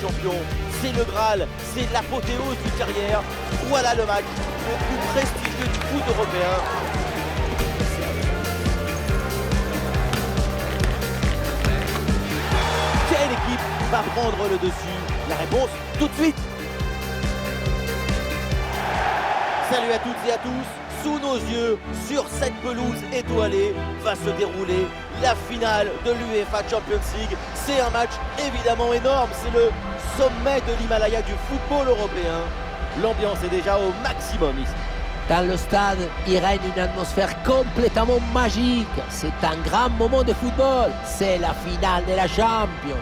Champions. C'est le Graal, c'est l'apothéose d'une carrière. Voilà le match le plus prestigieux du foot européen. Quelle équipe va prendre le dessus? La réponse tout de suite. Salut à toutes et à tous. Sous nos yeux, sur cette pelouse étoilée, va se dérouler la finale de l'UEFA Champions League. C'est un match évidemment énorme, c'est le sommet de l'Himalaya du football européen. L'ambiance est déjà au maximum ici. Dans le stade, il règne une atmosphère complètement magique. C'est un grand moment de football. C'est la finale de la Champions.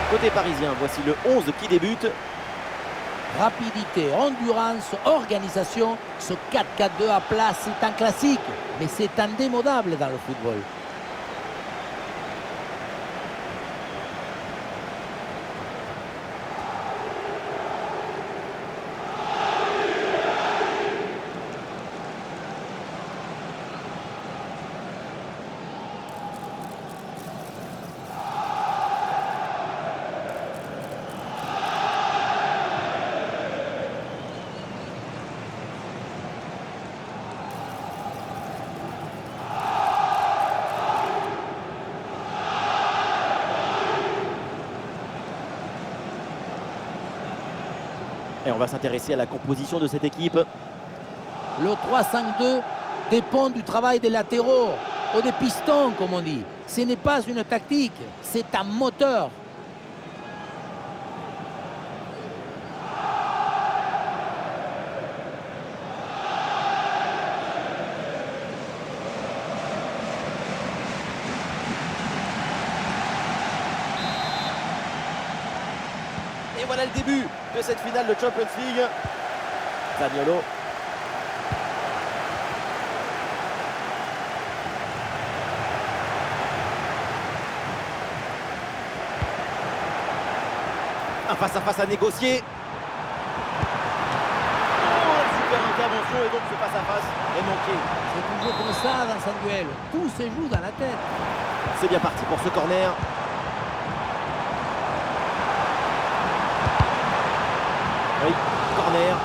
Côté parisien, voici le 11 qui débute. Rapidité, endurance, organisation, ce 4-4-2 à plat, c'est un classique, mais c'est indémodable dans le football. Et on va s'intéresser à la composition de cette équipe. Le 3-5-2 dépend du travail des latéraux, ou des pistons comme on dit. Ce n'est pas une tactique, c'est un moteur. Et voilà le début de cette finale de Champions League. Zaniolo. Un face-à-face à négocier. Oh, super intervention et donc ce face-à-face est manqué. C'est toujours comme ça dans un duel. Tout se joue dans la tête. C'est bien parti pour ce corner. Oui, corner.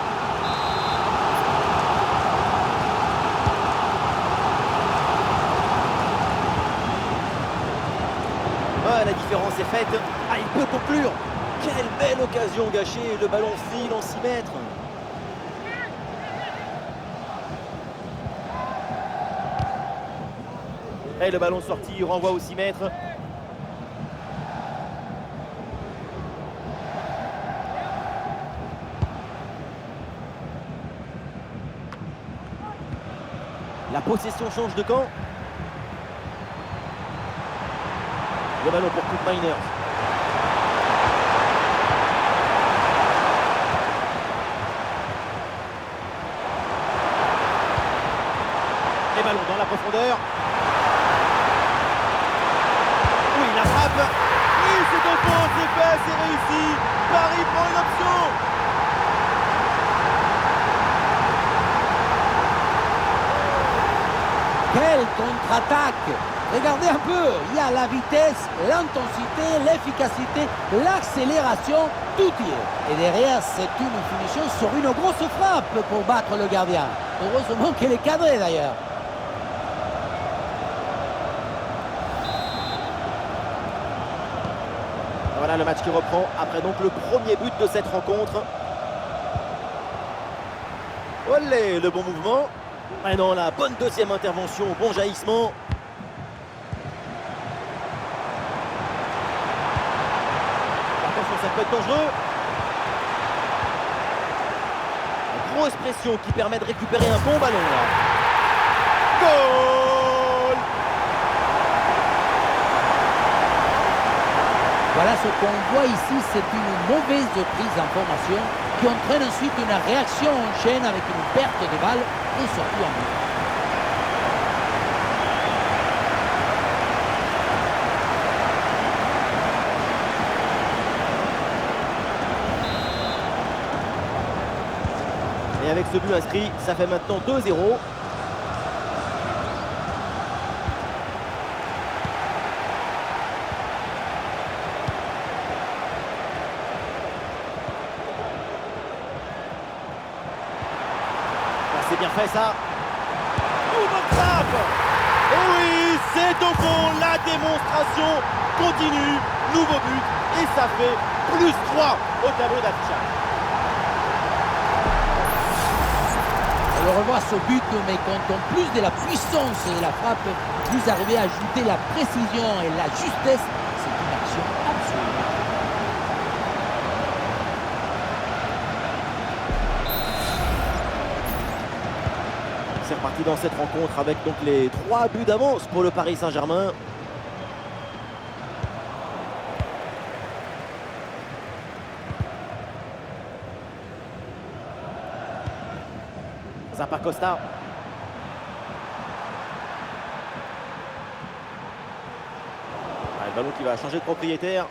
Ah, la différence est faite. Ah, il peut conclure. Quelle belle occasion gâchée. Le ballon file en 6 mètres. Et le ballon sorti, il renvoie aux 6 mètres. La possession change de camp. Le ballon pour Koop Miners. Les ballons dans la profondeur. Oui, la frappe. Oui, c'est au fond, c'est fait, c'est réussi. Paris prend une option. Quelle contre-attaque! Regardez un peu, il y a la vitesse, l'intensité, l'efficacité, l'accélération, tout y est. Et derrière, c'est une finition sur une grosse frappe pour battre le gardien. Heureusement qu'elle est cadrée d'ailleurs. Voilà le match qui reprend après donc le premier but de cette rencontre. Olé, le bon mouvement. Maintenant la bonne deuxième intervention, bon jaillissement. peut être dangereux. Une grosse pression qui permet de récupérer un bon ballon là. Goal! Voilà ce qu'on voit ici, c'est une mauvaise prise d'information qui entraîne ensuite une réaction en chaîne avec une perte de balle et surtout un but. Et avec ce but inscrit, ça fait maintenant 2-0. C'est bien fait ça. Oh, bonne frappe! Et oui, c'est au fond, la démonstration continue. Nouveau but et ça fait plus 3 au tableau d'affichage. On le revoit ce but, mais quand en plus de la puissance de la frappe, vous arrivez à ajouter la précision et la justesse, c'est une action absolue. C'est reparti dans cette rencontre avec donc les 3 buts d'avance pour le Paris Saint-Germain. Zappacosta. Le ballon qui va changer de propriétaire.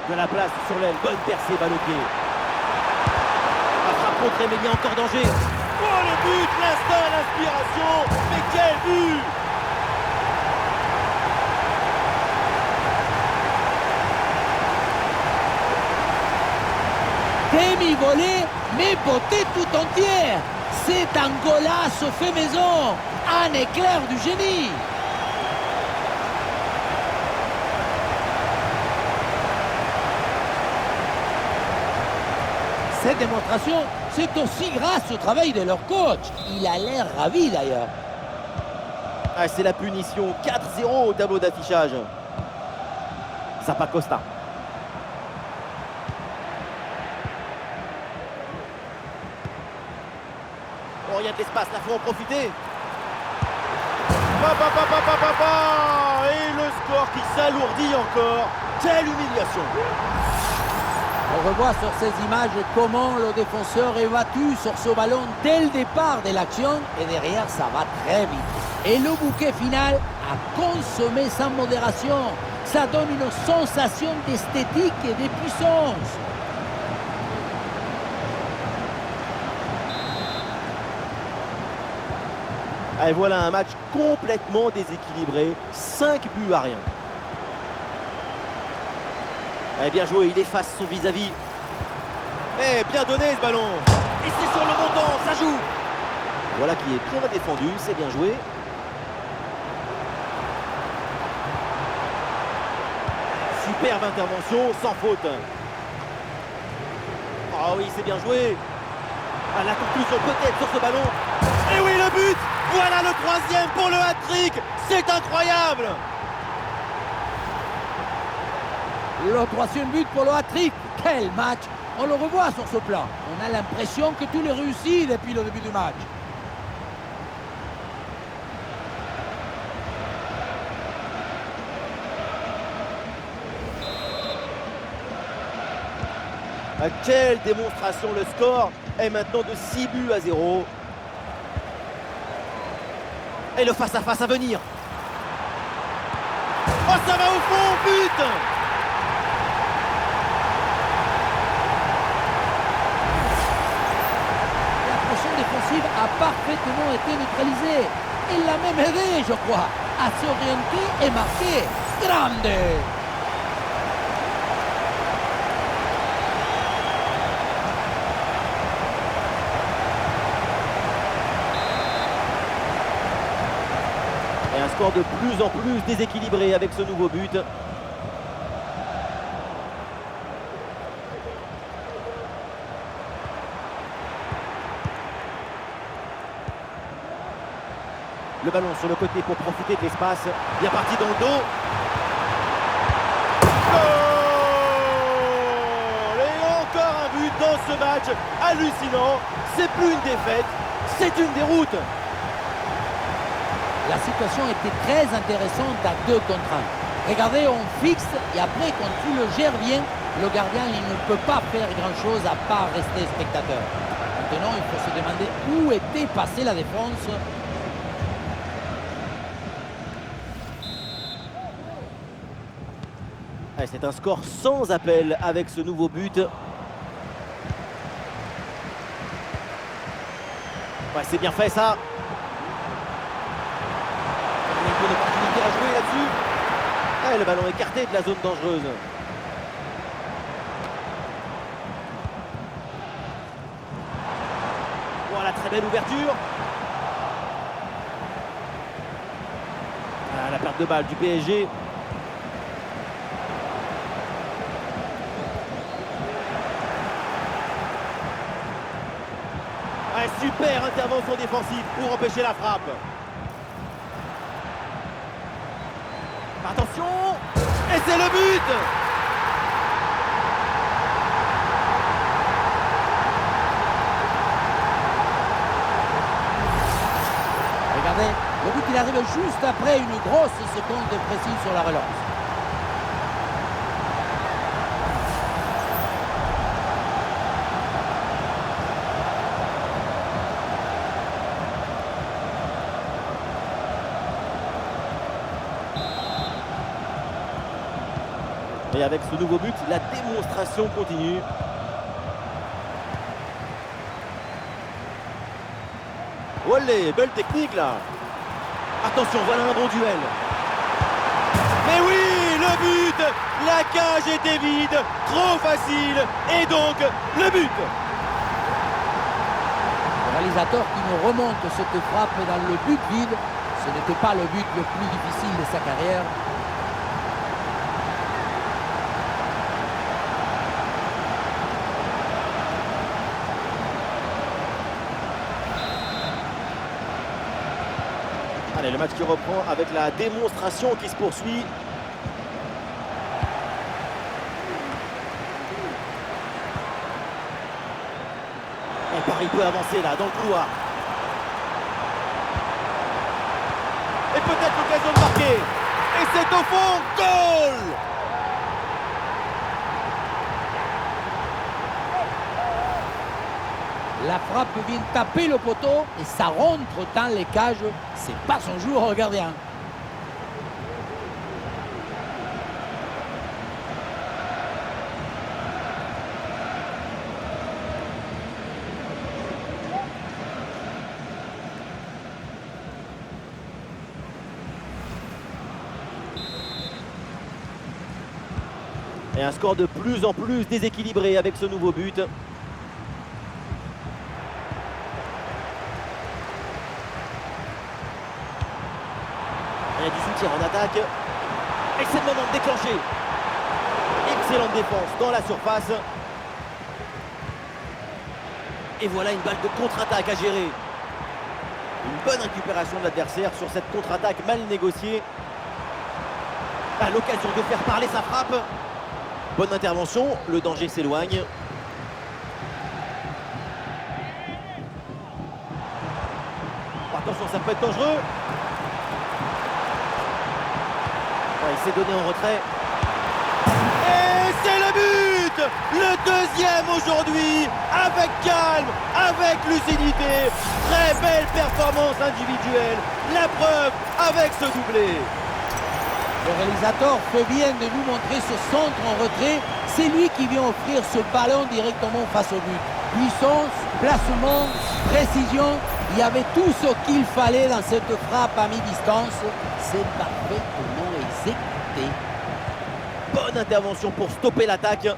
De la place sur l'aile, bonne percée Baloguet. La frappe contrée, mais il y a encore danger. Oh le but, l'instinct, l'inspiration. Mais quel but! Demi-volée, mais beauté tout entière. C'est un golasso fait maison, un éclair du génie. Cette démonstration, c'est aussi grâce au travail de leur coach. Il a l'air ravi d'ailleurs. Ah, c'est la punition, 4-0 au tableau d'affichage. Zappacosta. Oh, il y a de l'espace, là, faut en profiter. Et le score qui s'alourdit encore. Quelle humiliation! On revoit sur ces images comment le défenseur est battu sur ce ballon dès le départ de l'action et derrière ça va très vite. Et le bouquet final a consommé sans modération. Ça donne une sensation d'esthétique et de puissance. Et voilà un match complètement déséquilibré, 5 buts à rien. Et bien joué, il efface son vis-à-vis. Et bien donné ce ballon. Et c'est sur le montant, ça joue. Voilà qui est bien défendu, c'est bien joué. Superbe intervention, sans faute. Ah oui, c'est bien joué. Ah, la conclusion peut-être sur ce ballon. Et oui, le but. Voilà le 3e pour le hat-trick. C'est incroyable. Le 3e but pour le hat-trick. Quel match! On le revoit sur ce plan. On a l'impression que tout est réussi depuis le début du match. Quelle démonstration, le score est maintenant de 6 buts à 0. Et le face-à-face à venir. Oh, ça va au fond, but! La pression défensive a parfaitement été neutralisée. Il l'a même aidé, je crois, à s'orienter et marquer. Grande! Et un score de plus en plus déséquilibré avec ce nouveau but. Le ballon sur le côté pour profiter de l'espace. Bien parti dans le dos. Goal! dans ce match hallucinant. C'est plus une défaite, c'est une déroute. La situation était très intéressante à 2 contre 1. Regardez, on fixe et après, quand tu le gères bien, le gardien il ne peut pas faire grand-chose à part rester spectateur. Maintenant, il faut se demander où était passée la défense. C'est un score sans appel avec ce nouveau but. Ouais, c'est bien fait ça. Il y a une bonne opportunité à jouer là-dessus. Le ballon écarté de la zone dangereuse. Voilà, très belle ouverture. La perte de balle du PSG. Super intervention défensive pour empêcher la frappe. Attention! Et c'est le but! Regardez, le but il arrive juste après une grosse seconde de pression sur la relance. Et avec ce nouveau but, la démonstration continue. Olé, belle technique là. Attention, voilà un bon duel. Mais oui, le but. La cage était vide, trop facile. Et donc, le but. Le réalisateur qui nous remonte cette frappe dans le but vide, ce n'était pas le but le plus difficile de sa carrière. Allez, le match qui reprend avec la démonstration qui se poursuit. Et Paris peut avancer là, dans le couloir. Et peut-être l'occasion de marquer. Et c'est au fond, goal! La frappe vient taper le poteau et ça rentre dans les cages. C'est pas son jour au gardien. Et un score de plus en plus déséquilibré avec ce nouveau but. Il y a du soutien en attaque. Et c'est le moment de déclencher. Excellente défense dans la surface. Et voilà une balle de contre-attaque à gérer. Une bonne récupération de l'adversaire sur cette contre-attaque mal négociée. L'occasion de faire parler sa frappe. Bonne intervention, le danger s'éloigne. Attention, ça peut être dangereux. Il s'est donné en retrait. Et c'est le but! Le deuxième aujourd'hui, avec calme, avec lucidité. Très belle performance individuelle. La preuve avec ce doublé. Le réalisateur fait bien de nous montrer ce centre en retrait. C'est lui qui vient offrir ce ballon directement face au but. Puissance, placement, précision. Il y avait tout ce qu'il fallait dans cette frappe à mi-distance. C'est parfaitement exécuté. Bonne intervention pour stopper l'attaque. Bien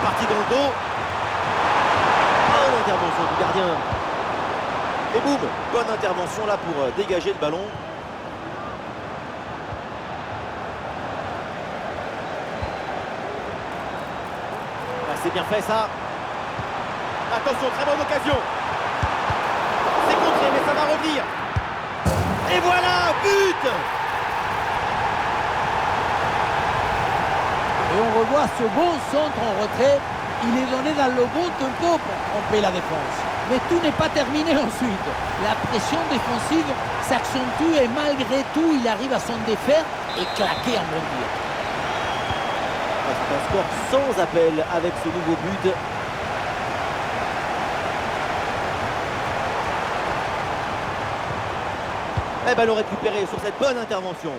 parti dans le dos. Bonne intervention du gardien. Et boum, bonne intervention là pour dégager le ballon. C'est bien fait ça. Attention, très bonne occasion. C'est contré, mais ça va revenir. Et voilà, but! Et on revoit ce bon centre en retrait. Il est donné dans le bon tempo pour tromper la défense. Mais tout n'est pas terminé ensuite. La pression défensive s'accentue et malgré tout, il arrive à s'en défaire et claquer en bondir. C'est un score sans appel avec ce nouveau but. Et ballon récupéré sur cette bonne intervention.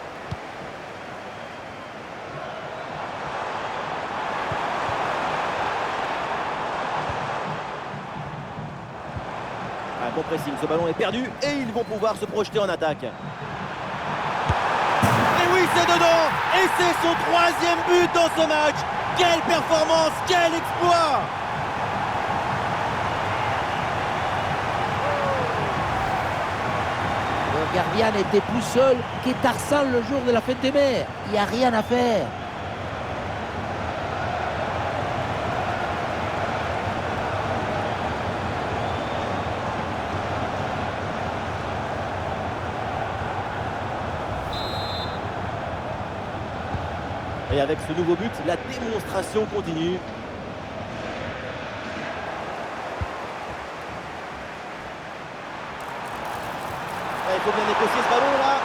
Un bon pressing, ce ballon est perdu et ils vont pouvoir se projeter en attaque. Et oui, c'est dedans! Et c'est son 3e but dans ce match! Quelle performance, quel exploit! Le gardien n'était plus seul que Tarzan le jour de la fête des mers. Il n'y a rien à faire. Et avec ce nouveau but, la démonstration continue. Il faut bien négocier ce ballon là.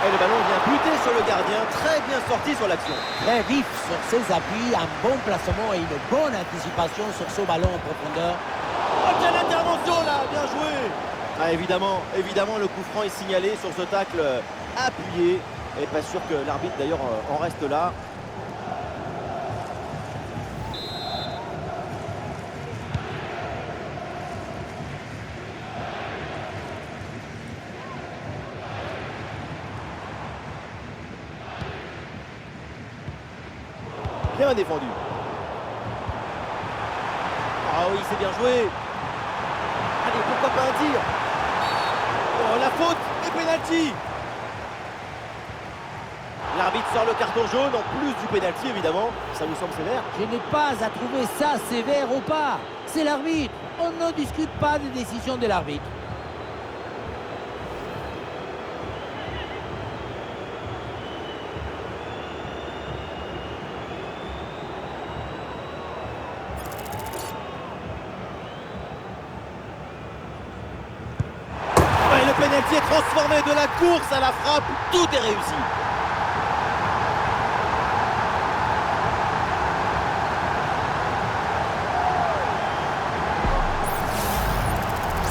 Et le ballon vient buter sur le gardien. Très bien sorti sur l'action. Très vif sur ses appuis, un bon placement et une bonne anticipation sur ce ballon en profondeur. Oh, quelle intervention là, bien joué. Ah, évidemment, le coup franc est signalé sur ce tacle appuyé. Et pas sûr que l'arbitre d'ailleurs en reste là. Bien défendu. Ah oui, c'est bien joué. Allez, pourquoi pas un tir. Oh, la faute et pénalty. L'arbitre sort le carton jaune en plus du pénalty évidemment. Ça vous semble sévère? Je n'ai pas à trouver ça sévère ou pas. C'est l'arbitre. On ne discute pas des décisions de l'arbitre. Ouais, le pénalty est transformé de la course à la frappe. Tout est réussi.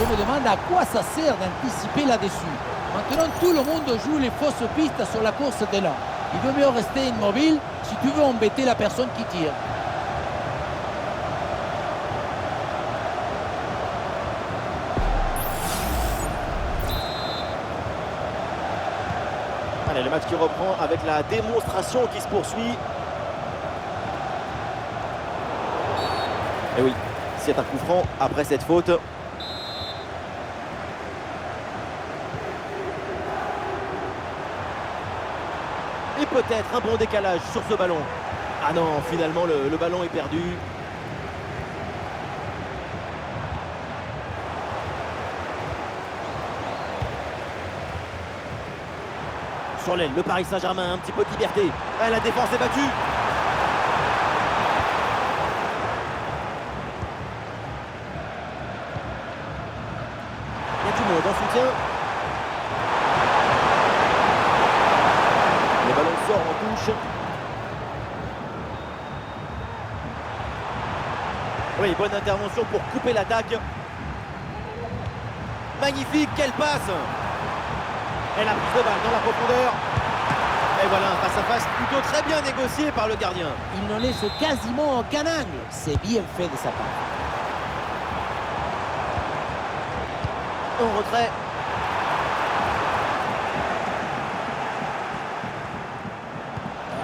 Je me demande à quoi ça sert d'anticiper là-dessus. Maintenant, tout le monde joue les fausses pistes sur la course d'élan. Il vaut mieux rester immobile si tu veux embêter la personne qui tire. Allez, le match qui reprend avec la démonstration qui se poursuit. Et oui, c'est un coup franc après cette faute. Et peut-être un bon décalage sur ce ballon. Ah non, finalement le ballon est perdu. Sur l'aile, le Paris Saint-Germain, un petit peu de liberté. Ah, la défense est battue. Il y a du monde en soutien. Le ballon sort en touche. Oui, bonne intervention pour couper l'attaque. Magnifique, quelle passe! Et la prise de balle dans la profondeur. Et voilà, un face-à-face plutôt très bien négocié par le gardien. Il n'en laisse quasiment aucun angle. C'est bien fait de sa part. En retrait.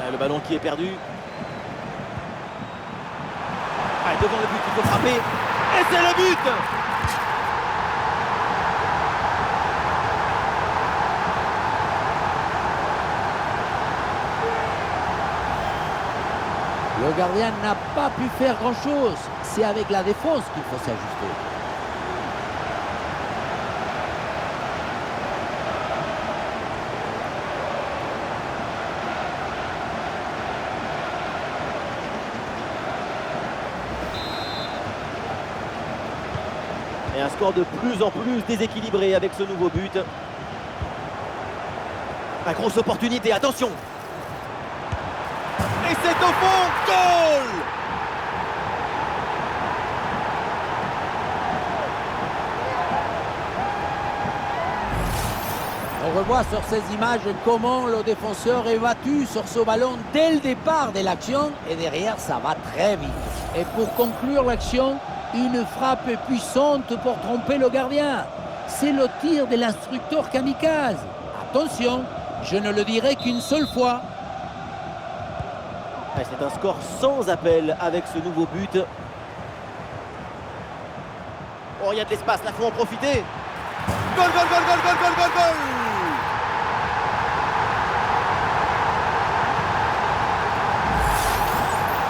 Le ballon qui est perdu. Allez, devant le but, il faut frapper. Et c'est le but! Le gardien n'a pas pu faire grand-chose. C'est avec la défense qu'il faut s'ajuster. Et un score de plus en plus déséquilibré avec ce nouveau but. Une grosse opportunité, attention. Et c'est au fond, goal! On revoit sur ces images comment le défenseur est battu sur ce ballon dès le départ de l'action et derrière ça va très vite. Et pour conclure l'action, une frappe puissante pour tromper le gardien. C'est le tir de l'instructeur kamikaze. Attention, je ne le dirai qu'une seule fois. C'est un score sans appel avec ce nouveau but. Oh, il y a de l'espace, là, faut en profiter. Goal, goal, goal, goal, goal, goal, goal, goal!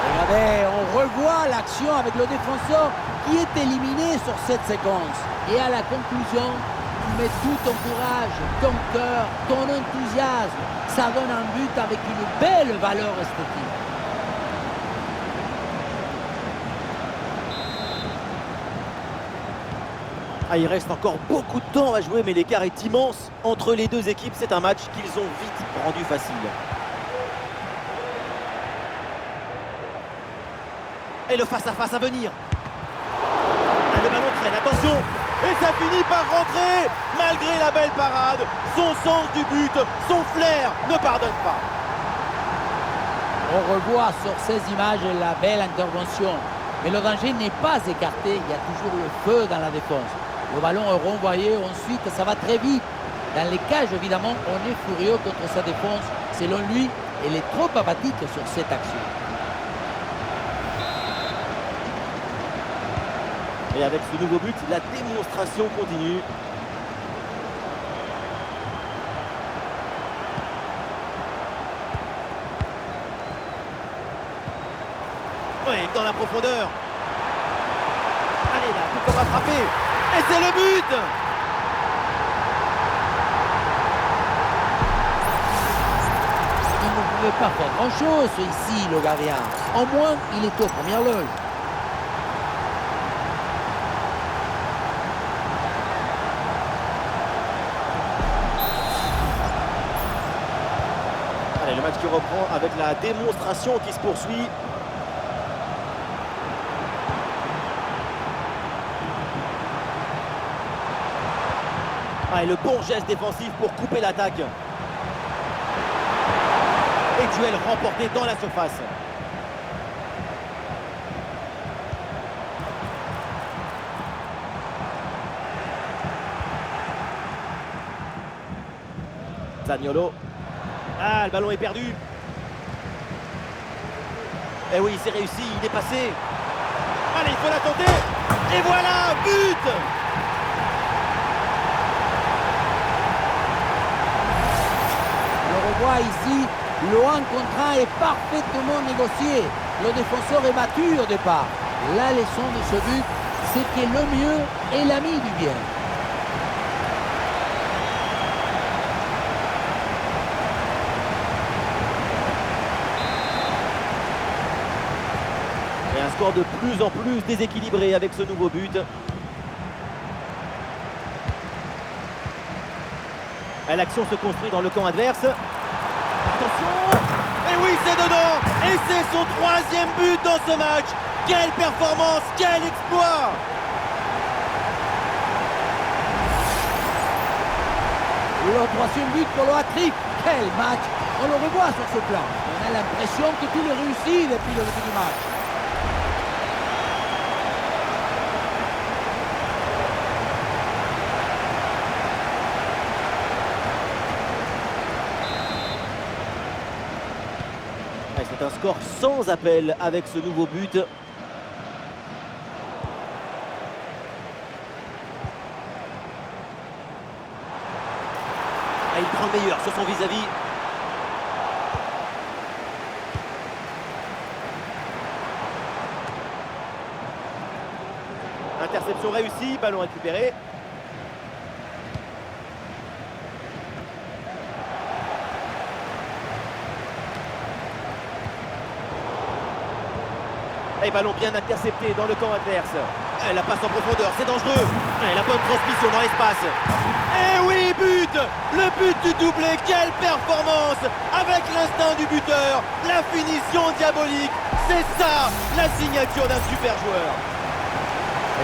Regardez, on revoit l'action avec le défenseur qui est éliminé sur cette séquence. Et à la conclusion, tu mets tout ton courage, ton cœur, ton enthousiasme. Ça donne un but avec une belle valeur esthétique. Ah, il reste encore beaucoup de temps à jouer, mais l'écart est immense entre les deux équipes. C'est un match qu'ils ont vite rendu facile. Et le face-à-face à venir. Ah, le ballon traîne, attention. Et ça finit par rentrer. Malgré la belle parade, son sens du but, son flair ne pardonne pas. On revoit sur ces images la belle intervention. Mais le danger n'est pas écarté. Il y a toujours le feu dans la défense. Le ballon est renvoyé, ensuite ça va très vite. Dans les cages, évidemment, on est furieux contre sa défense. Selon lui, elle est trop apathique sur cette action. Et avec ce nouveau but, la démonstration continue. Oui, dans la profondeur. Allez là, tout comme rattraper. Et c'est le but! Il ne pouvait pas faire grand-chose ici, le gardien. Au moins, il est aux premières loges. Allez, le match qui reprend avec la démonstration qui se poursuit. Ah, et le bon geste défensif pour couper l'attaque. Et duel remporté dans la surface. Zaniolo. Ah, le ballon est perdu. Et oui, c'est réussi, il est passé. Allez, il faut la tenter. Et voilà, but! On revoit ici, le 1 contre 1 est parfaitement négocié. Le défenseur est battu au départ. La leçon de ce but, c'est que le mieux est l'ami du bien. Et un score de plus en plus déséquilibré avec ce nouveau but. L'action se construit dans le camp adverse. Attention! Et oui, c'est dedans! Et c'est son 3e but dans ce match! Quelle performance! Quel exploit! Le 3e but pour le hat-trick. Quel match! On le revoit sur ce plan. On a l'impression que tout est réussi depuis le début du match. C'est un score sans appel avec ce nouveau but. Ah, il prend le meilleur sur son vis-à-vis. Interception réussie, ballon récupéré. Et ballon bien intercepté dans le camp adverse. La passe en profondeur, c'est dangereux. Et la bonne transmission dans l'espace. Et oui, but! Le but du doublé, quelle performance! Avec l'instinct du buteur, la finition diabolique. C'est ça, la signature d'un super joueur.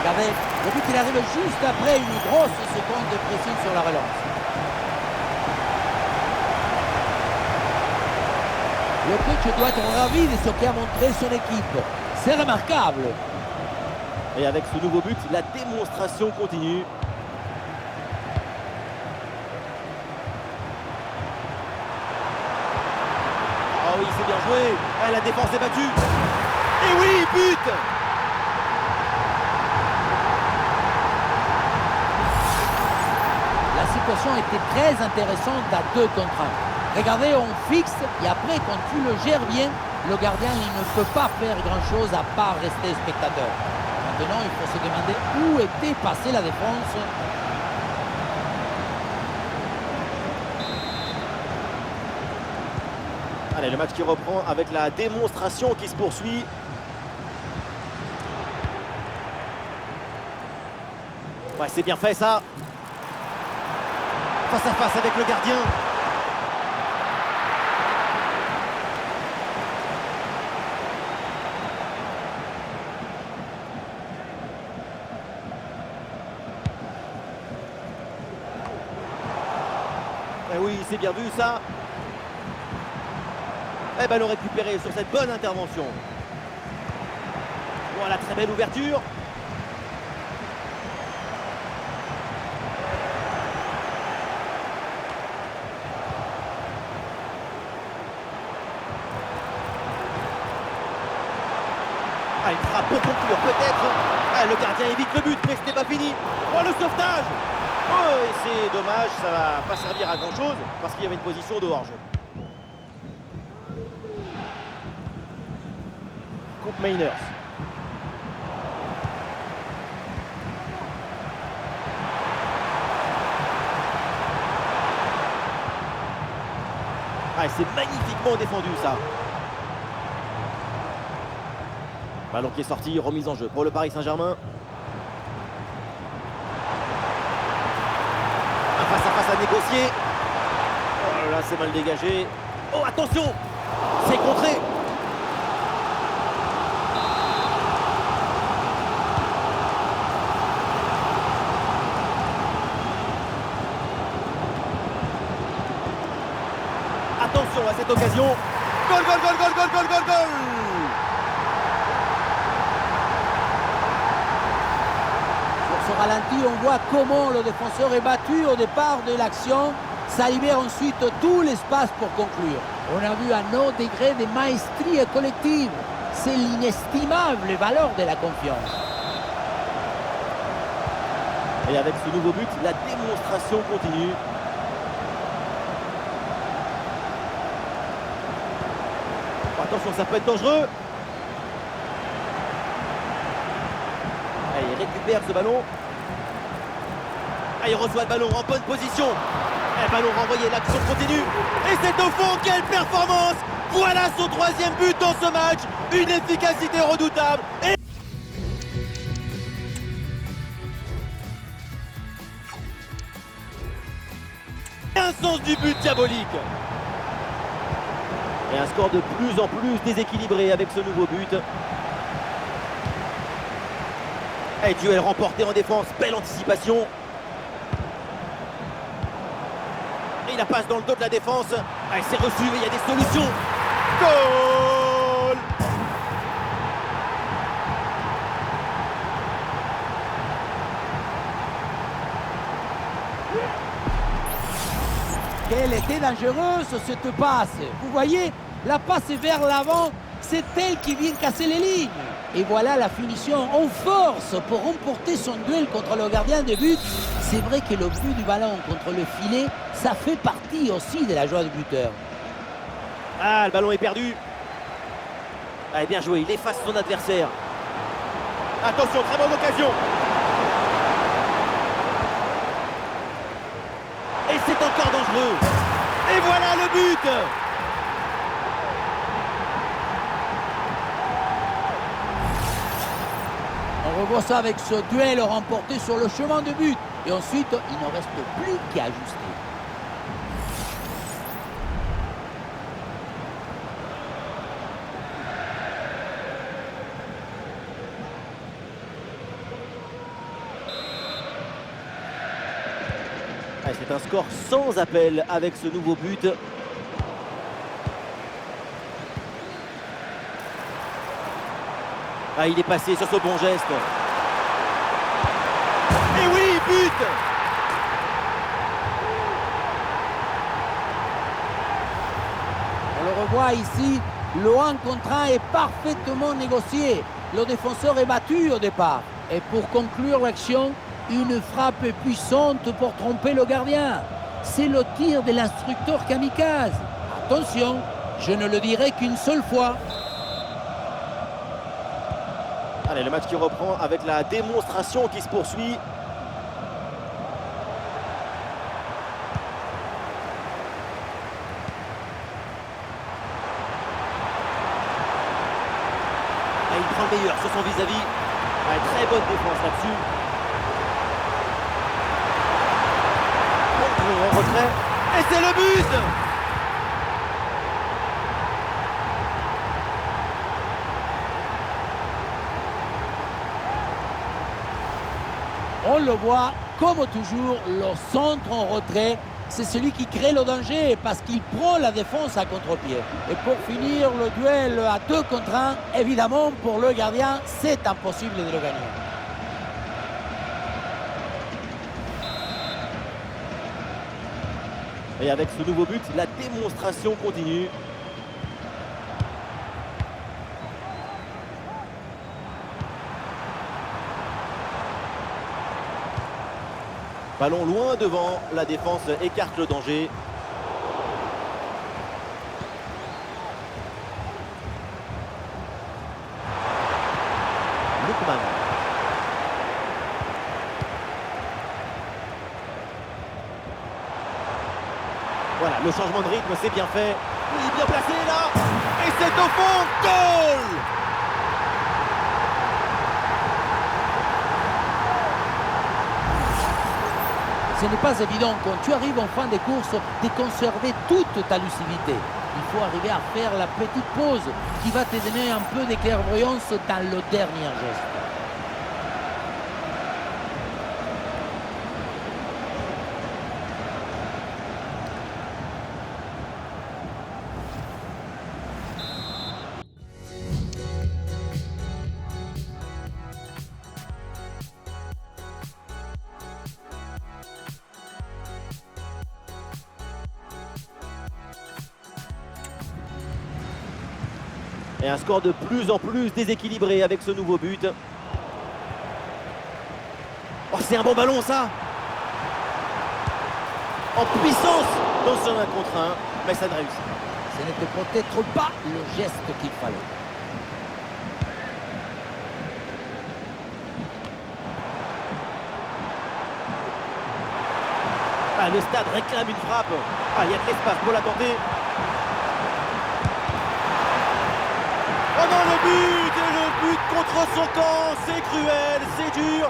Regardez, le but il arrive juste après une grosse seconde de pressing sur la relance. Le coach doit être ravi de ce qu'a montré son équipe. C'est remarquable. Et avec ce nouveau but, la démonstration continue. Ah oui, c'est bien joué. Ah, la défense est battue. Et oui, but! La situation était très intéressante à 2 contre 1. Regardez, on fixe et après, quand tu le gères bien, le gardien il ne peut pas faire grand-chose à part rester spectateur. Maintenant, il faut se demander où était passée la défense. Allez, le match qui reprend avec la démonstration qui se poursuit. Ouais, c'est bien fait ça. Face à face avec le gardien. Eh oui, c'est bien vu ça. Et ballon récupéré sur cette bonne intervention. Voilà, très belle ouverture. Ah, une frappe pour conclure peut-être. Ah, le gardien évite le but, mais ce n'est pas fini. Oh, le sauvetage. Oh, et c'est dommage, ça va pas servir à grand chose parce qu'il y avait une position de hors-jeu. Coupe Mainers. Ah, c'est magnifiquement défendu ça. Ballon qui est sorti, remise en jeu pour le Paris Saint-Germain. Un face à face à négocier. Oh là là, c'est mal dégagé. Oh, attention! C'est contré. Attention à cette occasion. Goal, goal, goal, goal, goal, goal, goal, goal! Sur ce ralenti, on voit comment le défenseur est battu au départ de l'action. Ça libère ensuite tout l'espace pour conclure. On a vu un haut degré de maestrie collective. C'est l'inestimable valeur de la confiance. Et avec ce nouveau but, la démonstration continue. Attention, ça peut être dangereux. Allez, il récupère ce ballon. Ah, il reçoit le ballon en bonne position. Et ballon renvoyé, l'action continue. Et c'est au fond, quelle performance! Voilà son 3e but dans ce match. Une efficacité redoutable. Et un sens du but diabolique. Et un score de plus en plus déséquilibré avec ce nouveau but. Et duel remporté en défense, belle anticipation. Et la passe dans le dos de la défense. Ah, c'est reçu, mais il y a des solutions. Goal! Quelle était dangereuse cette passe. Vous voyez, la passe vers l'avant, c'est elle qui vient casser les lignes. Et voilà la finition en force pour remporter son duel contre le gardien de but. C'est vrai que le but du ballon contre le filet, ça fait partie aussi de la joie du buteur. Ah, le ballon est perdu. Ah, bien joué, il efface son adversaire. Attention, très bonne occasion. Et c'est encore dangereux. Et voilà le but. On revoit ça avec ce duel remporté sur le chemin de but. Et ensuite, il ne reste plus qu'à ajuster. C'est un score sans appel avec ce nouveau but. Il est passé sur ce bon geste. Et oui, but! On le revoit ici, le 1 contre 1 est parfaitement négocié. Le défenseur est battu au départ. Et pour conclure l'action, une frappe puissante pour tromper le gardien. C'est le tir de l'instructeur kamikaze. Attention, je ne le dirai qu'une seule fois. Allez, le match qui reprend avec la démonstration qui se poursuit. Il prend le meilleur sur son vis-à-vis. Très bonne défense là-dessus. En retrait. Et c'est le but! On le voit, comme toujours, le centre en retrait, c'est celui qui crée le danger parce qu'il prend la défense à contre-pied. Et pour finir le duel à 2 contre 1, évidemment, pour le gardien, c'est impossible de le gagner. Et avec ce nouveau but, la démonstration continue. Ballon loin devant, la défense écarte le danger. Lookman. Voilà, le changement de rythme, c'est bien fait. Il est bien placé là. Et c'est au fond, goal! Ce n'est pas évident quand tu arrives en fin de course de conserver toute ta lucidité. Il faut arriver à faire la petite pause qui va te donner un peu de clairvoyance dans le dernier geste. Et un score de plus en plus déséquilibré avec ce nouveau but. Oh, c'est un bon ballon ça! En puissance dans ce 1 contre 1, mais ça ne réussit pas. Ce n'était peut-être pas le geste qu'il fallait. Le stade réclame une frappe. Il y a de l'espace pour la tenter. Oh non, le but! Et le but contre son camp, c'est cruel, c'est dur.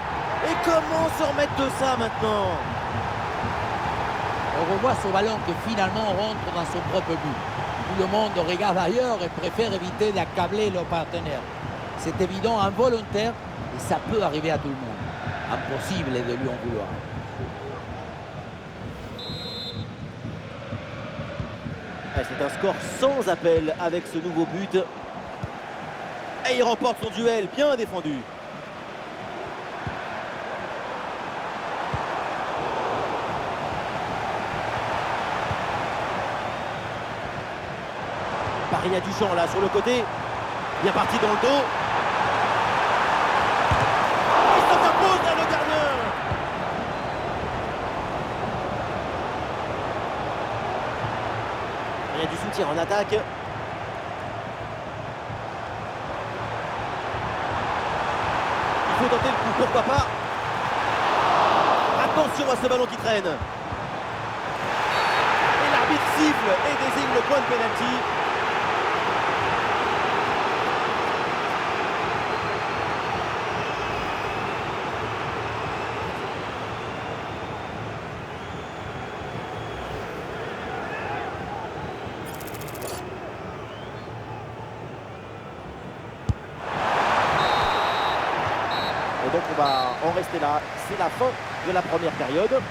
Et comment se remettre de ça maintenant? On revoit ce ballon qui finalement rentre dans son propre but. Tout le monde regarde ailleurs et préfère éviter d'accabler le partenaire. C'est évident, involontaire, et ça peut arriver à tout le monde. Impossible de lui en vouloir. C'est un score sans appel avec ce nouveau but. Et il remporte son duel, bien défendu. Paris a du champ là sur le côté. Bien parti dans le dos. Il s'en impose là, le gardien. Il y a du soutien en attaque. Il faut tenter le coup, pourquoi pas. Attention à ce ballon qui traîne. Et l'arbitre siffle et désigne le point de pénalty. donc on va en rester là. C'est la fin de la première période.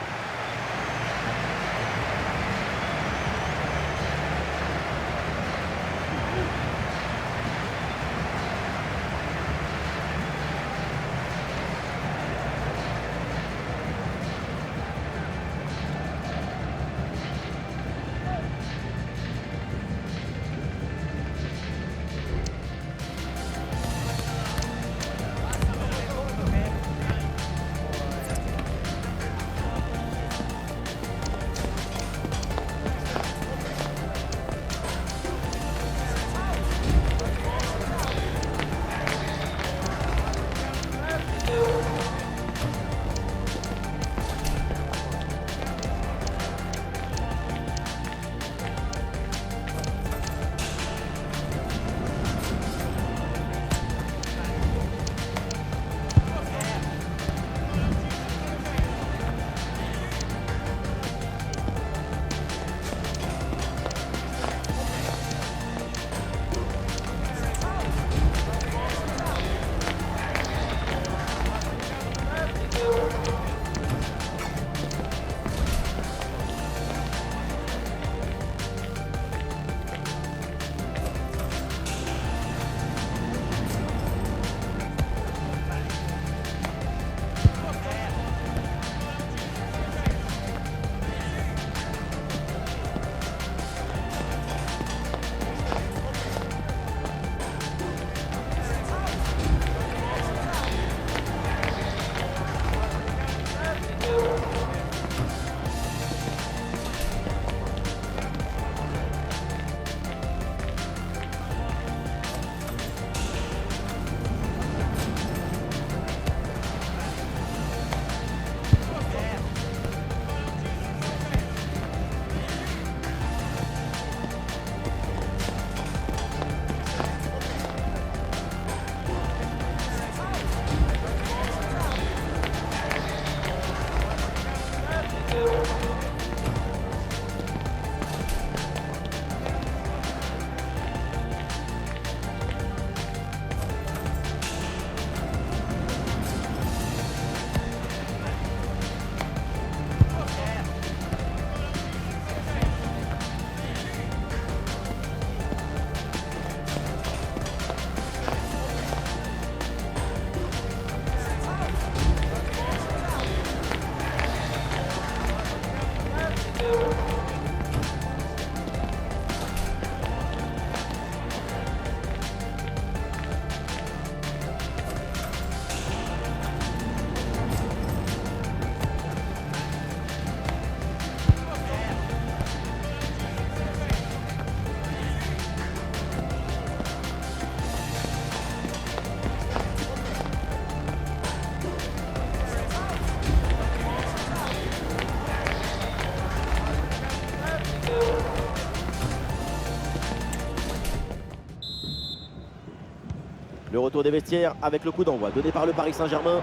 Le retour des vestiaires avec le coup d'envoi donné par le Paris Saint-Germain.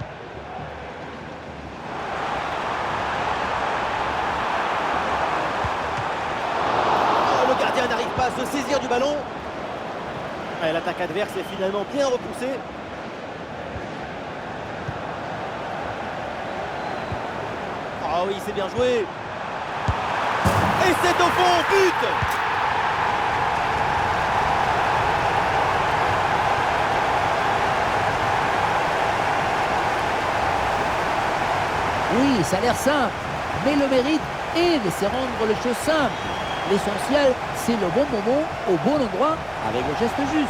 Oh, le gardien n'arrive pas à se saisir du ballon. Et l'attaque adverse est finalement bien repoussée. Ah oui, c'est bien joué. Et c'est au fond, but! Oui, ça a l'air simple, mais le mérite est de se rendre les choses simples. L'essentiel, c'est le bon moment, au bon endroit, avec le geste juste.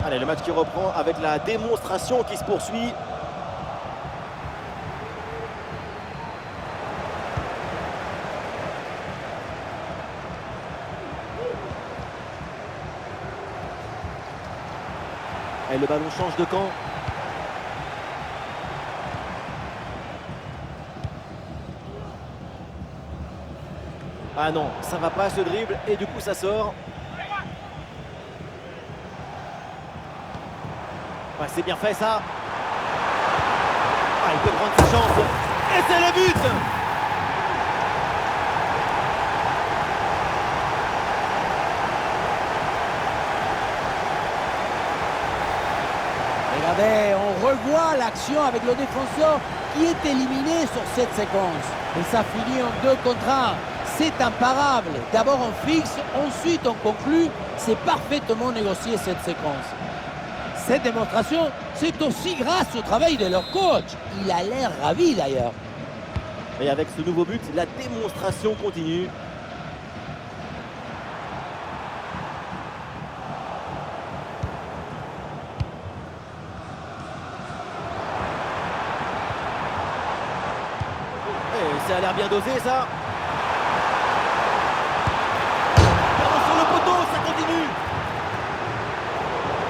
Allez, le match qui reprend avec la démonstration qui se poursuit. Et le ballon change de camp. Ah non, ça va pas ce dribble et du coup ça sort. Ouais, c'est bien fait ça. Ah, il peut prendre sa chance. Et c'est le but! Regardez, on revoit l'action avec le défenseur qui est éliminé sur cette séquence. Et ça finit en 2 contre 1. C'est imparable. D'abord on fixe, ensuite on conclut. C'est parfaitement négocié cette séquence. Cette démonstration, c'est aussi grâce au travail de leur coach. Il a l'air ravi d'ailleurs. Et avec ce nouveau but, la démonstration continue. Et ça a l'air bien dosé ça. Sur le poteau, ça continue.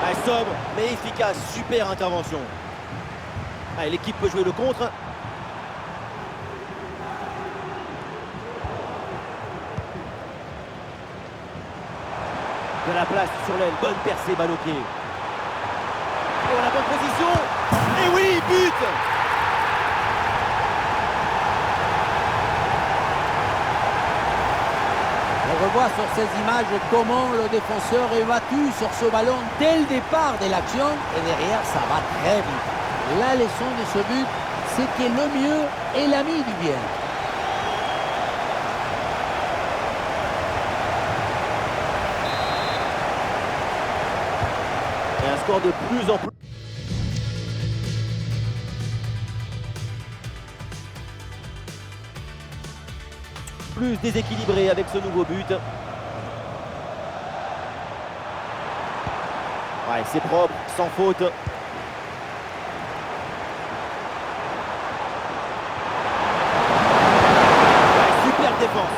Ah, sobre, mais efficace, super intervention. Ah, l'équipe peut jouer le contre. De la place sur l'aile, bonne percée, balle au pied. Oh, la bonne position. Et oui, but! On revoit sur ces images comment le défenseur est battu sur ce ballon dès le départ de l'action et derrière ça va très vite. La leçon de ce but, c'est que le mieux est l'ami du bien. Et un score de plus en plus déséquilibré avec ce nouveau but. Ouais, c'est propre, sans faute. Ouais, super défense.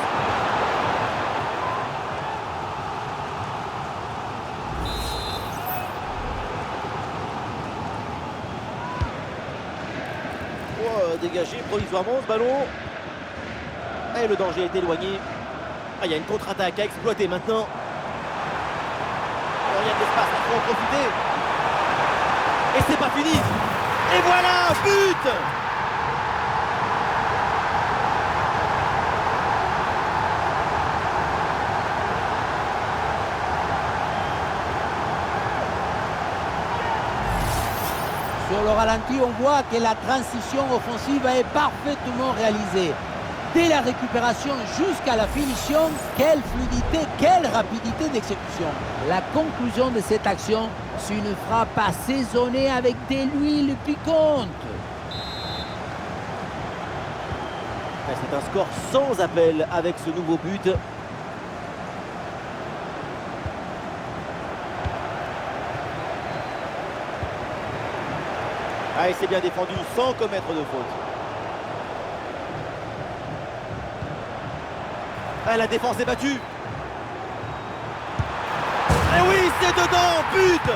Oh, dégagé provisoirement ce ballon. Et le danger est éloigné. Ah, il y a une contre-attaque à exploiter maintenant. Il y a de l'espace, il faut en profiter. Et c'est pas fini. Et voilà, but! Sur le ralenti, on voit que la transition offensive est parfaitement réalisée. Dès la récupération jusqu'à la finition, quelle fluidité, quelle rapidité d'exécution. La conclusion de cette action, c'est une frappe assaisonnée avec de l'huile piquante. C'est un score sans appel avec ce nouveau but. Ah, et c'est bien défendu sans commettre de faute. Ah, la défense est battue. Et oui, c'est dedans, but!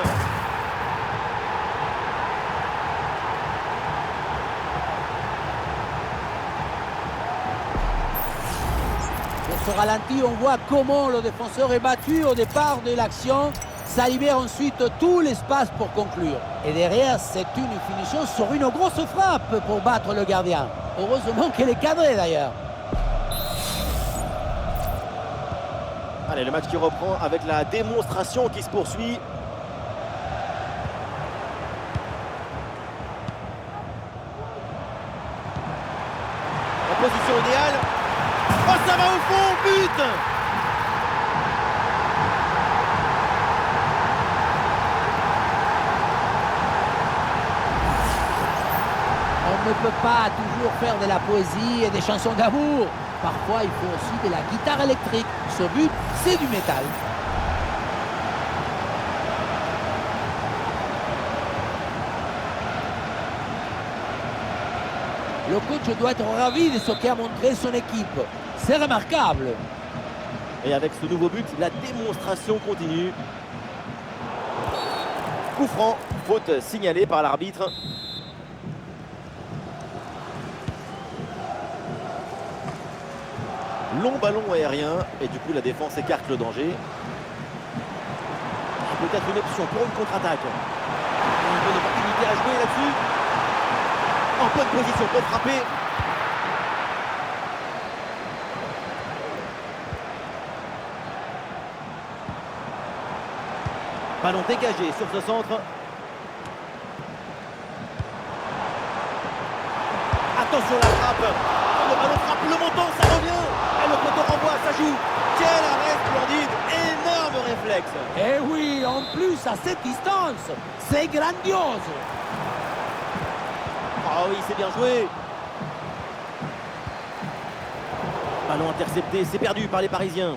Sur ce ralenti, on voit comment le défenseur est battu au départ de l'action. Ça libère ensuite tout l'espace pour conclure. Et derrière, c'est une finition sur une grosse frappe pour battre le gardien. Heureusement qu'elle est cadrée d'ailleurs. Allez, le match qui reprend avec la démonstration qui se poursuit. En position idéale. Oh, ça va au fond, but! On ne peut pas toujours faire de la poésie et des chansons d'amour. Parfois, il faut aussi de la guitare électrique. Ce but, c'est du métal. Le coach doit être ravi de ce qu'a montré son équipe. C'est remarquable. Et avec ce nouveau but, la démonstration continue. Coup franc, faute signalée par l'arbitre. Long ballon aérien et du coup la défense écarte le danger. Peut-être une option pour une contre-attaque. Une bonne opportunité à jouer là-dessus. En bonne position pour frapper. Ballon dégagé sur ce centre. Attention la frappe. Le ballon frappe le montant, ça revient. Et le poteau renvoie, ça joue. Quel arrêt splendide. Énorme réflexe. Et oui, en plus à cette distance, c'est grandiose. Ah oui, c'est bien joué. Ballon intercepté, c'est perdu par les Parisiens.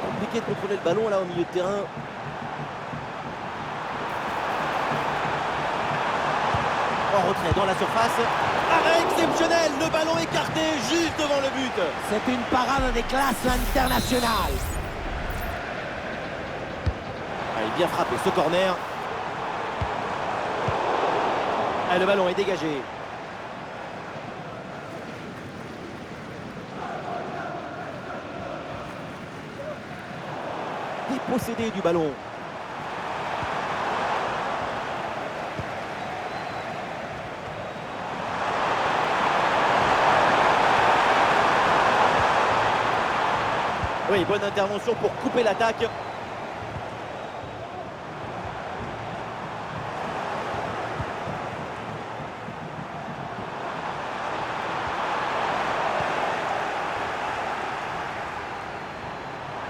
Compliqué de contrôler le ballon là au milieu de terrain. En retrait dans la surface. Arrêt exceptionnel, le ballon écarté juste devant le but. C'est une parade de classe internationale. Ah, il est bien frappé ce corner. Ah, le ballon est dégagé. Dépossédé du ballon. Oui, bonne intervention pour couper l'attaque.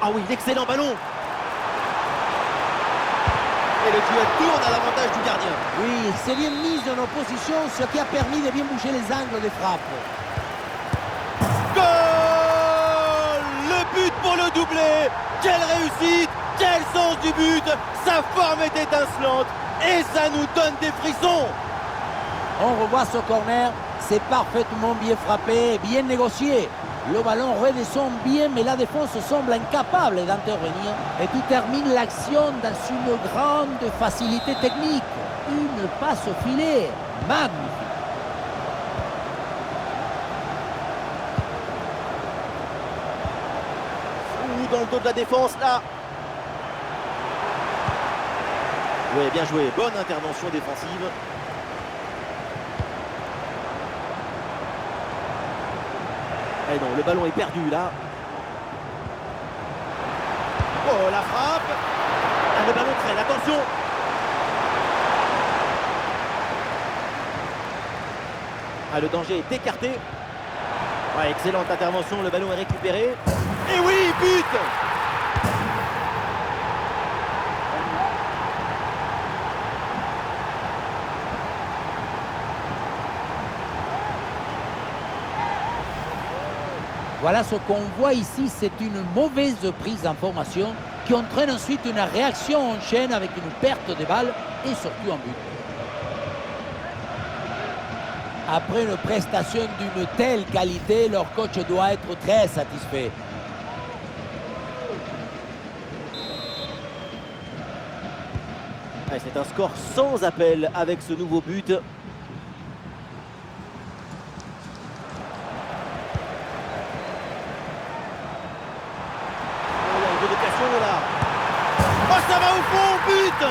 Ah oui, l'excellent ballon. Et le duel tourne à l'avantage du gardien. Oui, c'est bien mis en opposition, ce qui a permis de bien bouger les angles des frappes. Goal! Le but pour le doublé. Quelle réussite, quel sens du but. Sa forme est étincelante et ça nous donne des frissons. On revoit ce corner, c'est parfaitement bien frappé, bien négocié. Le ballon redescend bien, mais la défense semble incapable d'intervenir. Et tu termines l'action dans une grande facilité technique. Une passe au filet, magnifique. Ou dans le dos de la défense là. Oui, bien joué, bonne intervention défensive. Et non, le ballon est perdu là. Oh, la frappe. Ah, le ballon traîne, attention. Ah, le danger est écarté. Ouais, excellente intervention, le ballon est récupéré. Et oui, but. Voilà ce qu'on voit ici, c'est une mauvaise prise d'information qui entraîne ensuite une réaction en chaîne avec une perte de balle et surtout un but. Après une prestation d'une telle qualité, leur coach doit être très satisfait. Ouais, c'est un score sans appel avec ce nouveau but. Oh, ça va au fond, but!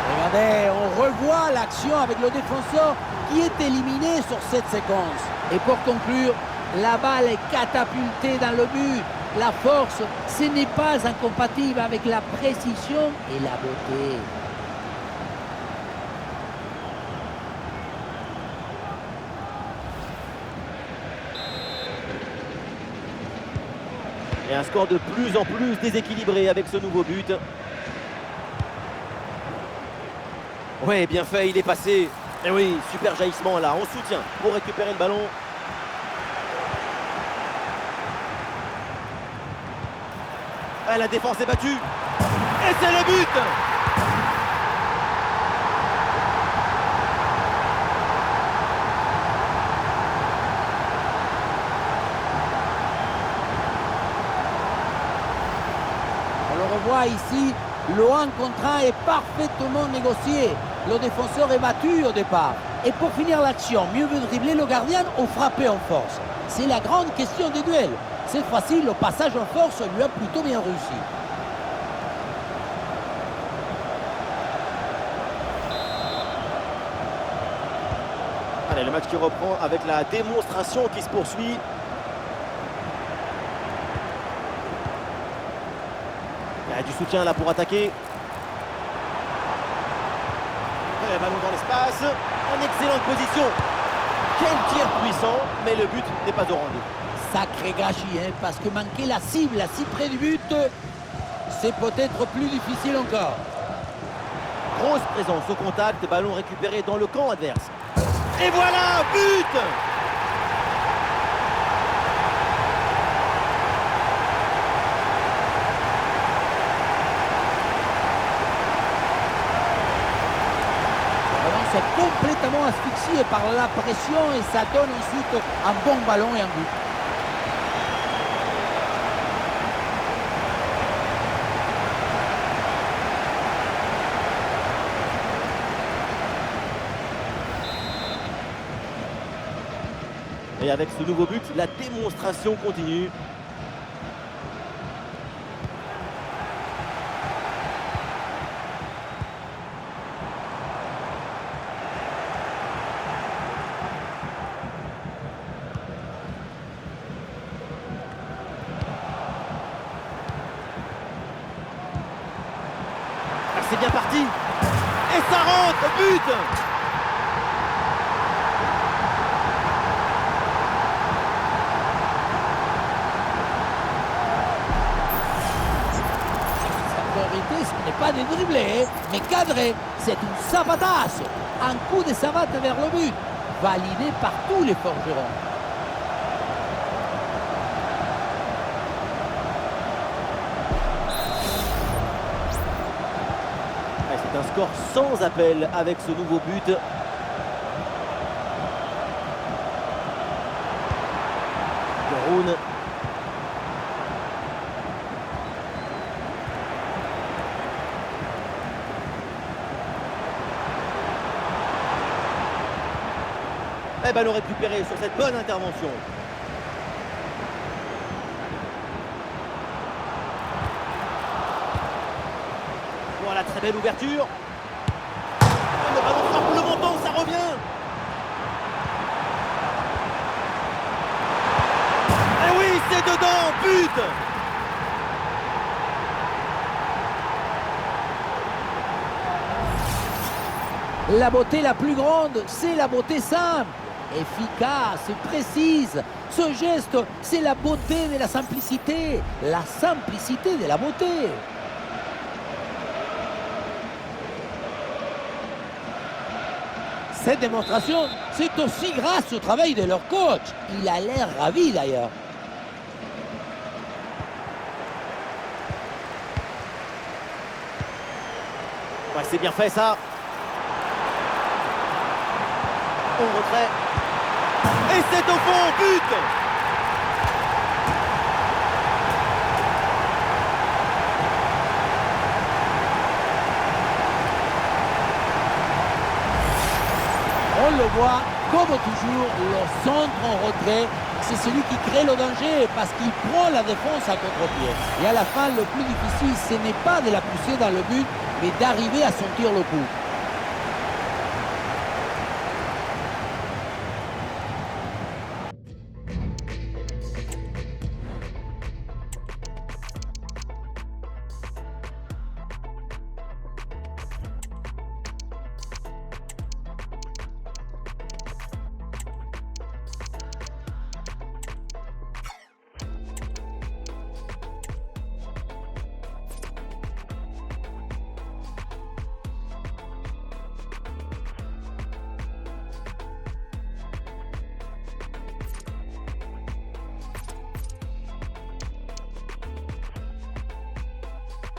Regardez, on revoit l'action avec le défenseur qui est éliminé sur cette séquence. Et pour conclure, la balle est catapultée dans le but. La force, ce n'est pas incompatible avec la précision et la beauté. Et un score de plus en plus déséquilibré avec ce nouveau but. Ouais, bien fait, il est passé. Et oui, super jaillissement là, on soutient pour récupérer le ballon. Ah, la défense est battue. Et c'est le but! Ici, le 1 contre 1 est parfaitement négocié. Le défenseur est battu au départ. Et pour finir l'action, mieux vaut dribbler le gardien ou frapper en force? C'est la grande question des duels. Cette fois-ci, le passage en force lui a plutôt bien réussi. Allez, le match qui reprend avec la démonstration qui se poursuit. Il y a du soutien là pour attaquer. Et ballon dans l'espace. En excellente position. Quel tir puissant, mais le but n'est pas au rendez-vous. Sacré gâchis, hein, parce que manquer la cible si près du but, c'est peut-être plus difficile encore. Grosse présence au contact, ballon récupéré dans le camp adverse. Et voilà, but! C'est complètement asphyxié par la pression et ça donne ensuite un bon ballon et un but. Et avec ce nouveau but, la démonstration continue. C'est bien parti. Et ça rentre, but! Sa priorité, ce n'est pas de dribbler, mais cadrer. C'est une savatasse. Un coup de savate vers le but, validé par tous les forgerons. C'est un score sans appel avec ce nouveau but. Garoun. Et ballon récupéré sur cette bonne intervention. Voilà, très belle ouverture. Le ballon frappe le montant, ça revient. Et oui, c'est dedans, but! La beauté la plus grande, c'est la beauté simple. Efficace et précise. Ce geste, c'est la beauté de la simplicité. La simplicité de la beauté. Cette démonstration, c'est aussi grâce au travail de leur coach. Il a l'air ravi d'ailleurs. Ouais, c'est bien fait ça. Au retrait. Et c'est au fond, but! On le voit, comme toujours, le centre en retrait, c'est celui qui crée le danger parce qu'il prend la défense à contre-pied. Et à la fin, le plus difficile, ce n'est pas de la pousser dans le but, mais d'arriver à sentir le coup.